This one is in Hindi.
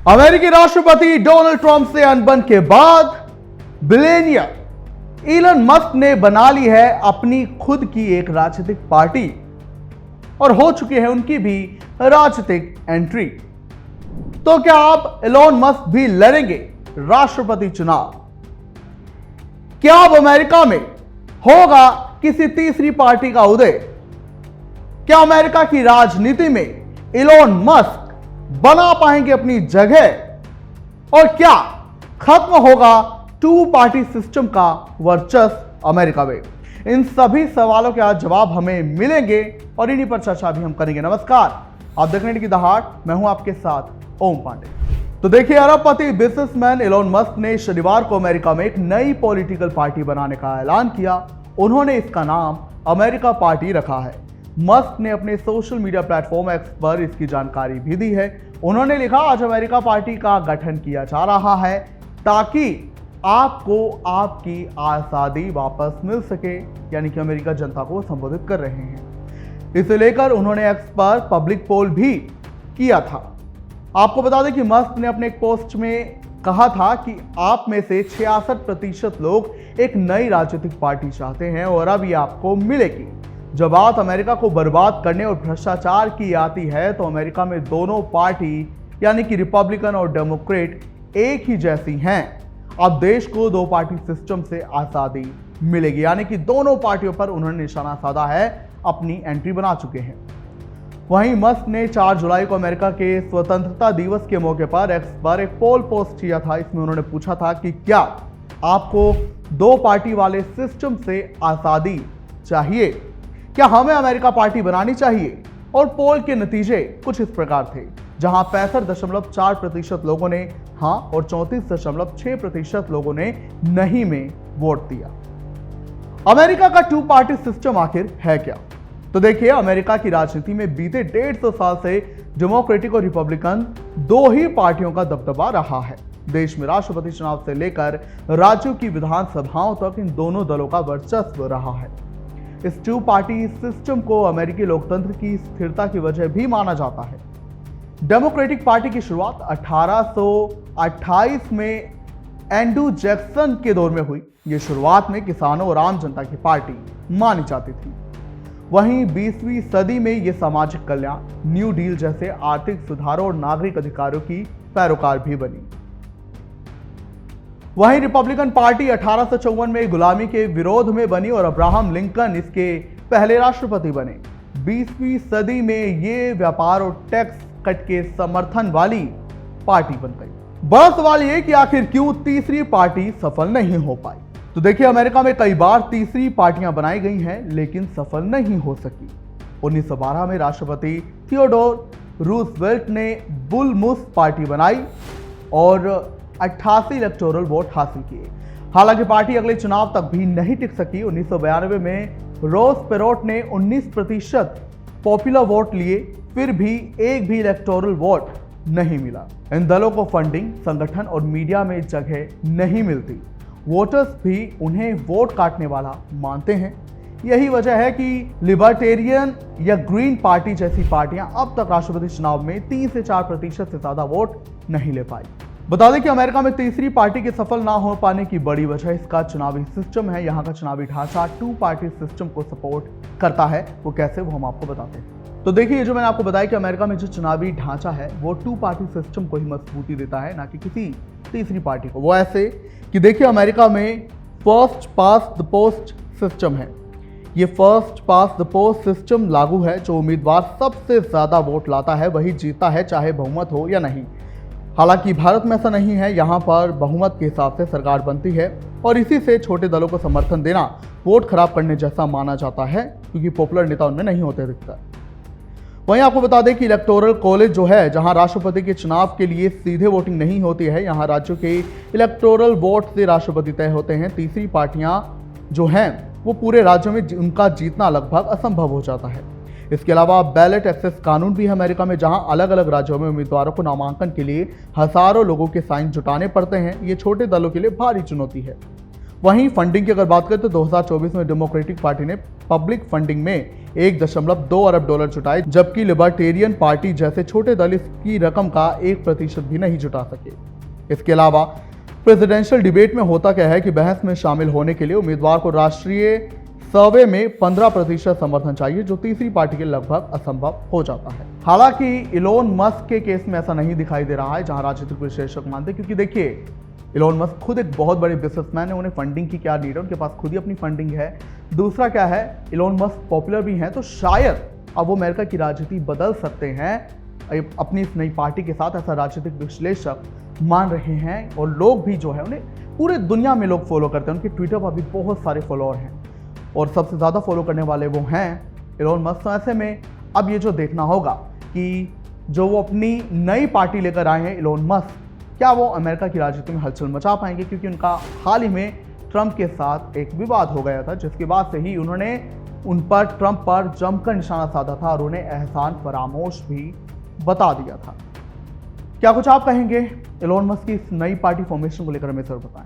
अमेरिकी राष्ट्रपति डोनाल्ड ट्रंप से अनबन के बाद बिलियनियर इलन मस्क ने बना ली है अपनी खुद की एक राजनीतिक पार्टी और हो चुकी है उनकी भी राजनीतिक एंट्री। तो क्या आप इलोन मस्क भी लड़ेंगे राष्ट्रपति चुनाव? क्या अब अमेरिका में होगा किसी तीसरी पार्टी का उदय? क्या अमेरिका की राजनीति में इलोन मस्क बना पाएंगे अपनी जगह? और क्या खत्म होगा टू पार्टी सिस्टम का वर्चस्व अमेरिका में? इन सभी सवालों के आज जवाब हमें मिलेंगे और इन्हीं पर चर्चा भी हम करेंगे। नमस्कार, आप देख रहे हैं की दहाड़, मैं हूं आपके साथ ओम पांडे। तो देखिए, अरबपति बिजनेसमैन इलोन मस्क ने शनिवार को अमेरिका में एक नई पॉलिटिकल पार्टी बनाने का ऐलान किया। उन्होंने इसका नाम अमेरिका पार्टी रखा है। मस्क ने अपने सोशल मीडिया प्लेटफॉर्म एक्स पर इसकी जानकारी भी दी है। उन्होंने लिखा, आज अमेरिका पार्टी का गठन किया जा रहा है ताकि आपको आपकी आज़ादी वापस मिल सके, यानी कि अमेरिका जनता को संबोधित कर रहे हैं। इसे लेकर उन्होंने एक्स पर पब्लिक पोल भी किया था। आपको बता दें कि मस्क ने अपने एक पोस्ट में कहा था कि आप में से 66% लोग एक नई राजनीतिक पार्टी चाहते हैं और अब ये आपको मिलेगी। जब बात अमेरिका को बर्बाद करने और भ्रष्टाचार की आती है तो अमेरिका में दोनों पार्टी यानी कि रिपब्लिकन और डेमोक्रेट एक ही जैसी हैं। अब देश को दो पार्टी सिस्टम से आज़ादी मिलेगी, यानी कि दोनों पार्टियों पर उन्होंने निशाना साधा है, अपनी एंट्री बना चुके हैं। वहीं मस्क ने 4 जुलाई को अमेरिका के स्वतंत्रता दिवस के मौके पर एक्स पर एक पोल पोस्ट किया था। इसमें उन्होंने पूछा था कि क्या आपको दो पार्टी वाले सिस्टम से आज़ादी चाहिए? क्या हमें अमेरिका पार्टी बनानी चाहिए? और पोल के नतीजे कुछ इस प्रकार थे, जहां 65.4% लोगों ने हां और 34.6% लोगों ने नहीं में वोट दिया। अमेरिका का टू पार्टी सिस्टम आखिर है क्या? तो देखिए, अमेरिका की राजनीति में बीते 150 साल से डेमोक्रेटिक और रिपब्लिकन दो ही पार्टियों का दबदबा रहा है। देश में राष्ट्रपति चुनाव से लेकर राज्यों की विधानसभाओं तक इन दोनों दलों का वर्चस्व रहा है। इस टू पार्टी सिस्टम को अमेरिकी लोकतंत्र की स्थिरता की वजह भी माना जाता है। डेमोक्रेटिक पार्टी की शुरुआत 1828 में एंड्रू जैक्सन के दौर में हुई। यह शुरुआत में किसानों और आम जनता की पार्टी मानी जाती थी। वहीं 20वीं सदी में यह सामाजिक कल्याण, न्यू डील जैसे आर्थिक सुधारों और नागरिक अधिकारों की पैरोकार भी बनी। वहीं रिपब्लिकन पार्टी 1854 में गुलामी के विरोध में बनी और अब्राहम लिंकन इसके पहले राष्ट्रपति बने। 20वीं सदी में ये व्यापार और टैक्स कट के समर्थन वाली पार्टी बन गई। बड़ा सवाल ये कि आखिर क्यों तीसरी पार्टी सफल नहीं हो पाई? तो देखिए, अमेरिका में कई बार तीसरी पार्टियां बनाई गई हैं लेकिन सफल नहीं हो सकी। 1912 में राष्ट्रपति थियोडोर रूजवेल्ट ने बुल मूस पार्टी बनाई और 88 इलेक्टोरल वोट हासिल किए। हालांकि पार्टी अगले चुनाव तक भी नहीं टिक सकी। 1992 में रोज पेरोट ने 19% पॉपुलर वोट लिए, फिर भी एक भी इलेक्टोरल वोट नहीं मिला। इन दलों को फंडिंग, संगठन और मीडिया में जगह नहीं मिलती। वोटर्स भी उन्हें वोट काटने वाला मानते हैं। यही वजह है कि लिबर्टेरियन या ग्रीन पार्टी जैसी पार्टियां अब तक राष्ट्रपति चुनाव में 3 से 4% से ज्यादा वोट नहीं ले पाई। बता दें कि अमेरिका में तीसरी पार्टी के सफल ना हो पाने की बड़ी वजह इसका चुनावी सिस्टम है। यहाँ का चुनावी ढांचा टू पार्टी सिस्टम को सपोर्ट करता है। वो कैसे, वो हम आपको बताते हैं। तो देखिए, जो मैंने आपको बताया कि अमेरिका में जो चुनावी ढांचा है वो टू पार्टी सिस्टम को ही मजबूती देता है, ना कि किसी तीसरी पार्टी को। वो ऐसे कि देखिए, अमेरिका में first pass the post system है। ये first pass the post system लागू है। जो उम्मीदवार सबसे ज्यादा वोट लाता है वही जीता है, चाहे बहुमत हो या नहीं। हालांकि भारत में ऐसा नहीं है। यहाँ पर बहुमत के हिसाब से सरकार बनती है और इसी से छोटे दलों को समर्थन देना वोट खराब करने जैसा माना जाता है, क्योंकि पॉपुलर नेता उनमें नहीं होते अधिकतर। वहीं आपको बता दें कि इलेक्टोरल कॉलेज जो है, जहां राष्ट्रपति के चुनाव के लिए सीधे वोटिंग नहीं होती है, यहाँ राज्यों के इलेक्टोरल वोट से राष्ट्रपति तय होते हैं। तीसरी पार्टियां जो हैं वो पूरे राज्यों में उनका जीतना लगभग असंभव हो जाता है। इसके अलावा बैलेट एक्सेस कानून भी है अमेरिका में, जहां अलग अलग राज्यों में उम्मीदवारों को नामांकन के लिए हजारों लोगों के साइन जुटाने पड़ते हैं। ये छोटे दलों के लिए भारी चुनौती है। वहीं फंडिंग की अगर बात करें तो 2024 में डेमोक्रेटिक पार्टी ने पब्लिक फंडिंग में 1.2 अरब डॉलर जुटाए, जबकि लिबर्टेरियन पार्टी जैसे छोटे दल इसकी रकम का 1% भी नहीं जुटा सके। इसके अलावा प्रेसिडेंशियल डिबेट में होता क्या है कि बहस में शामिल होने के लिए उम्मीदवार को राष्ट्रीय सर्वे में 15% समर्थन चाहिए, जो तीसरी पार्टी के लगभग असंभव हो जाता है। हालांकि इलोन मस्क के केस में ऐसा नहीं दिखाई दे रहा है, जहां राजनीतिक विश्लेषक मानते हैं, क्योंकि देखिए इलोन मस्क खुद एक बहुत बड़े बिजनेसमैन है, उन्हें फंडिंग की क्या नीड है, उनके पास खुद ही अपनी फंडिंग है। दूसरा क्या है, इलोन मस्क पॉपुलर भी हैं, तो शायद अब वो अमेरिका की राजनीति बदल सकते हैं अपनी इस नई पार्टी के साथ, ऐसा राजनीतिक विश्लेषक मान रहे हैं। और लोग भी जो है उन्हें पूरे दुनिया में लोग फॉलो करते हैं, उनके ट्विटर पर भी बहुत सारे फॉलोअर हैं और सबसे ज़्यादा फॉलो करने वाले वो हैं इलोन मस्क। तो ऐसे में अब ये जो देखना होगा कि जो वो अपनी नई पार्टी लेकर आए हैं इलोन मस्क, क्या वो अमेरिका की राजनीति में हलचल मचा पाएंगे, क्योंकि उनका हाल ही में ट्रंप के साथ एक विवाद हो गया था, जिसके बाद से ही उन्होंने उन पर ट्रंप पर जमकर निशाना साधा था और उन्हें एहसान फरामोश भी बता दिया था। क्या कुछ आप कहेंगे इलोन मस्क की इस नई पार्टी फॉर्मेशन को लेकर, हमें जरूर बताएं।